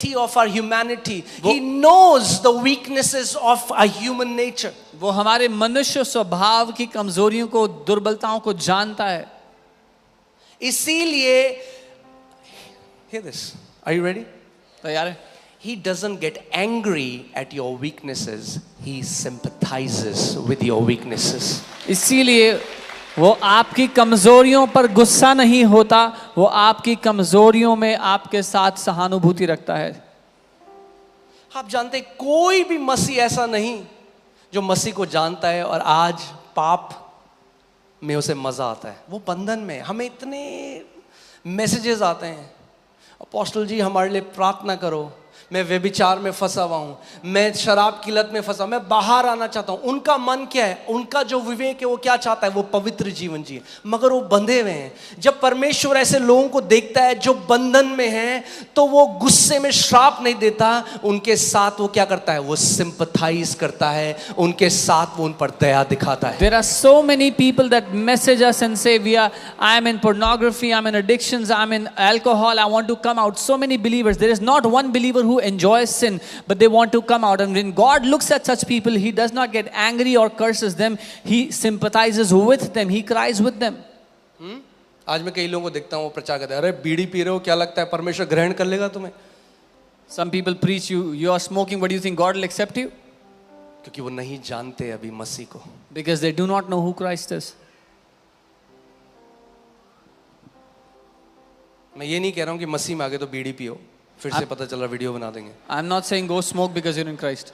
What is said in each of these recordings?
of our humanity. He knows the weaknesses of our human nature. वो हमारे मनुष्य स्वभाव की कमजोरियों को, दुर्बलताओं को जानता है. इसीलिए, hear this. Are you ready? तैयार है? He doesn't get angry at your weaknesses. He sympathizes with your weaknesses. इसीलिए वो आपकी कमजोरियों पर गुस्सा नहीं होता, वो आपकी कमजोरियों में आपके साथ सहानुभूति रखता है. आप जानते हैं कोई भी मसीह ऐसा नहीं जो मसीह को जानता है और आज पाप में उसे मजा आता है. वो बंधन में. हमें इतने मैसेजेस आते हैं, अपोस्टल जी हमारे लिए प्रार्थना करो, मैं व्यभिचार में फंसा हुआ हूँ, मैं शराब की लत में फंसा, मैं बाहर आना चाहता हूँ. उनका मन क्या है, उनका जो विवेक है वो क्या चाहता है, वो पवित्र जीवन जिए, मगर वो बंधे हुए हैं. जब परमेश्वर ऐसे लोगों को देखता है जो बंधन में हैं, तो वो गुस्से में श्राप नहीं देता, उनके साथ वो क्या करता है, वो सिंपथाइज करता है, उनके साथ वो उन पर दया दिखाता है. There are so many people that message us and say I am in pornography, I am in addictions, I am in alcohol, I want to come out. So many believers. There is not one believer who enjoys sin, but they want to come out. And when God looks at such people, He does not get angry or curses them. He sympathizes with them. He cries with them. आज मैं कई लोगों को देखता हूँ, वो प्रचार करते हैं, अरे बीड़ी पी रहे हो, क्या लगता है परमेश्वर ग्रहण कर लेगा तुम्हें? Some people preach you are smoking, what do you think God will accept you? क्योंकि वो नहीं जानते अभी मसीह को. Because they do not know who Christ is. मैं ये नहीं कह रहा हूँ कि मसीह में आ गए तो बीड़ी पियो, फिर से पता चला वीडियो बना देंगे. I'm not saying go smoke because you're in Christ.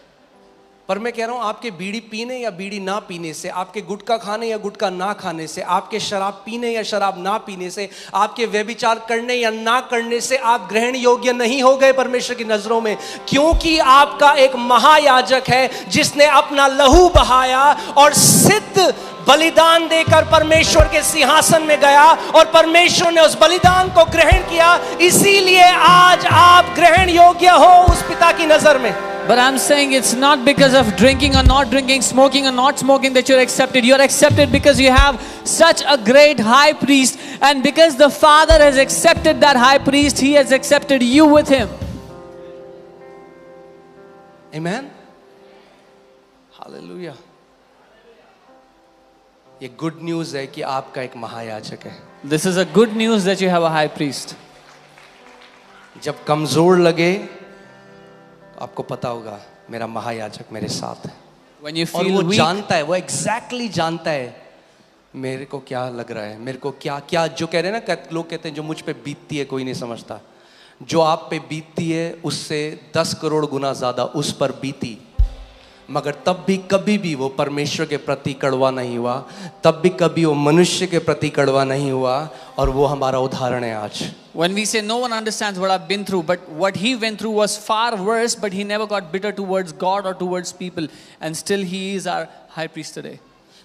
पर मैं कह रहा हूँ आपके बीड़ी पीने या बीड़ी ना पीने से, आपके गुटखा खाने या गुटखा ना खाने से, आपके शराब पीने या शराब ना पीने से, आपके व्यभिचार करने या ना करने से आप ग्रहण योग्य नहीं हो गए परमेश्वर की नजरों में. क्योंकि आपका एक महायाजक है जिसने अपना लहू बहाया और सिद्ध बलिदान देकर परमेश्वर के सिंहासन में गया और परमेश्वर ने उस बलिदान को ग्रहण किया. इसीलिए आज आप ग्रहण योग्य हो उस पिता की नजर में. But I'm saying it's not because of drinking or not drinking, smoking or not smoking that you're accepted. You're accepted because you have such a great high priest, and because the Father has accepted that high priest, He has accepted you with Him. Amen. Hallelujah. ये good news है कि आपका एक महायाजक है. This is a good news that you have a high priest. जब कमजोर लगे तो आपको पता होगा मेरा महायाजक मेरे साथ है. When you और feel वो weak, जानता है, वो एग्जैक्टली जानता है मेरे को क्या लग रहा है, मेरे को क्या क्या जो कह रहे हैं ना, लोग कहते हैं जो मुझ पे बीतती है कोई नहीं समझता. जो आप पे बीतती है उससे 10 करोड़ गुना ज्यादा उस पर बीती, मगर तब भी कभी भी वो परमेश्वर के प्रति कड़वा नहीं हुआ, तब भी कभी वो मनुष्य के प्रति कड़वा नहीं हुआ, और वो हमारा उदाहरण है आज. when we say no one understands what I've been through, but what he went through was far worse, but he never got bitter towards God or towards people, and still he is our high priest today.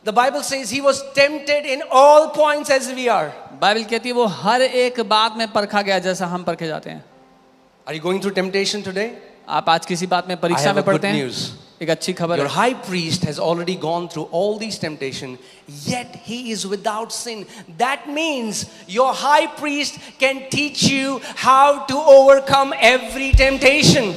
The Bible says he was tempted in all points as we are. Bible कहती है वो हर एक बात में परखा गया जैसा हम परखे जाते हैं. Are you going through temptation today? आप आज किसी बात में I परीक्षा have में a good पड़ते हैं? news. एक अच्छी खबर Your है. high priest has already gone through all these temptations, yet he is without sin. That means your high priest can teach you how to overcome every temptation.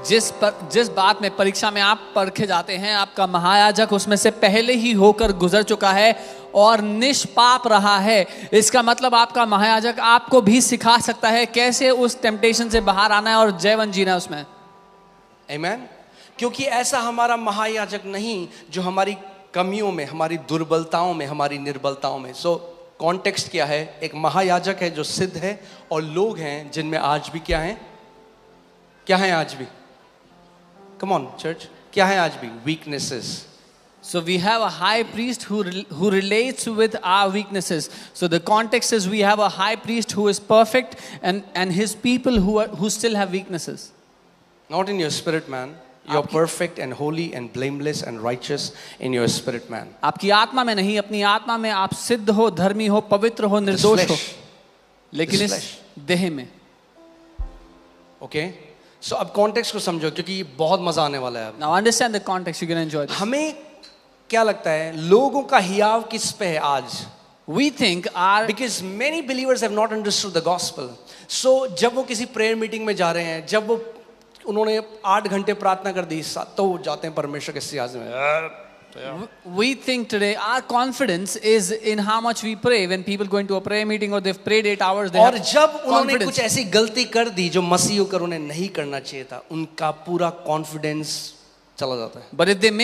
जिस बात में परीक्षा में आप परखे जाते हैं, आपका महायाजक उसमें से पहले ही होकर गुजर चुका है और निष्पाप रहा है. इसका मतलब आपका महायाजक आपको भी सिखा सकता है कैसे उस टेम्पटेशन से बाहर आना है और जीवन जीना है उसमें. Amen? क्योंकि ऐसा हमारा महायाजक नहीं जो हमारी कमियों में, हमारी दुर्बलताओं में, हमारी निर्बलताओं में. सो कॉन्टेक्स्ट क्या है? एक महायाजक है जो सिद्ध है, और लोग हैं जिनमें आज भी क्या है, क्या है आज भी? कम ऑन चर्च, क्या है आज भी? Weaknesses. So we have a high priest who relates with our weaknesses. So the context is we have a high priest who is perfect, and his people who still have weaknesses. Not in your spirit man. You're perfect and holy and blameless and righteous in your spirit man. आपकी आत्मा में नहीं, अपनी आत्मा में आप सिद्ध हो, धर्मी हो, पवित्र हो, निर्दोष हो, लेकिन इस देह में. Okay? So अब कॉन्टेक्स्ट को समझो क्योंकि बहुत मजा आने वाला है. Now understand the context, you're going to enjoy this. हमें क्या लगता है लोगों का हियाव किस पे है आज? We think our Because many believers have not understood the gospel. So जब वो किसी प्रेयर मीटिंग में जा रहे हैं, जब वो उन्होंने 8 घंटे प्रार्थना कर दी, तो वो जाते हैं परमेश्वर के सियाज में. we think today our confidence is in how much we pray. When people go into a prayer meeting or they've prayed 8 hours, they और have जब उन्होंने confidence. कुछ ऐसी गलती कर दी जो मसीह होकर उन्हें नहीं करना चाहिए था, उनका पूरा कॉन्फिडेंस चला जाता है. But if they make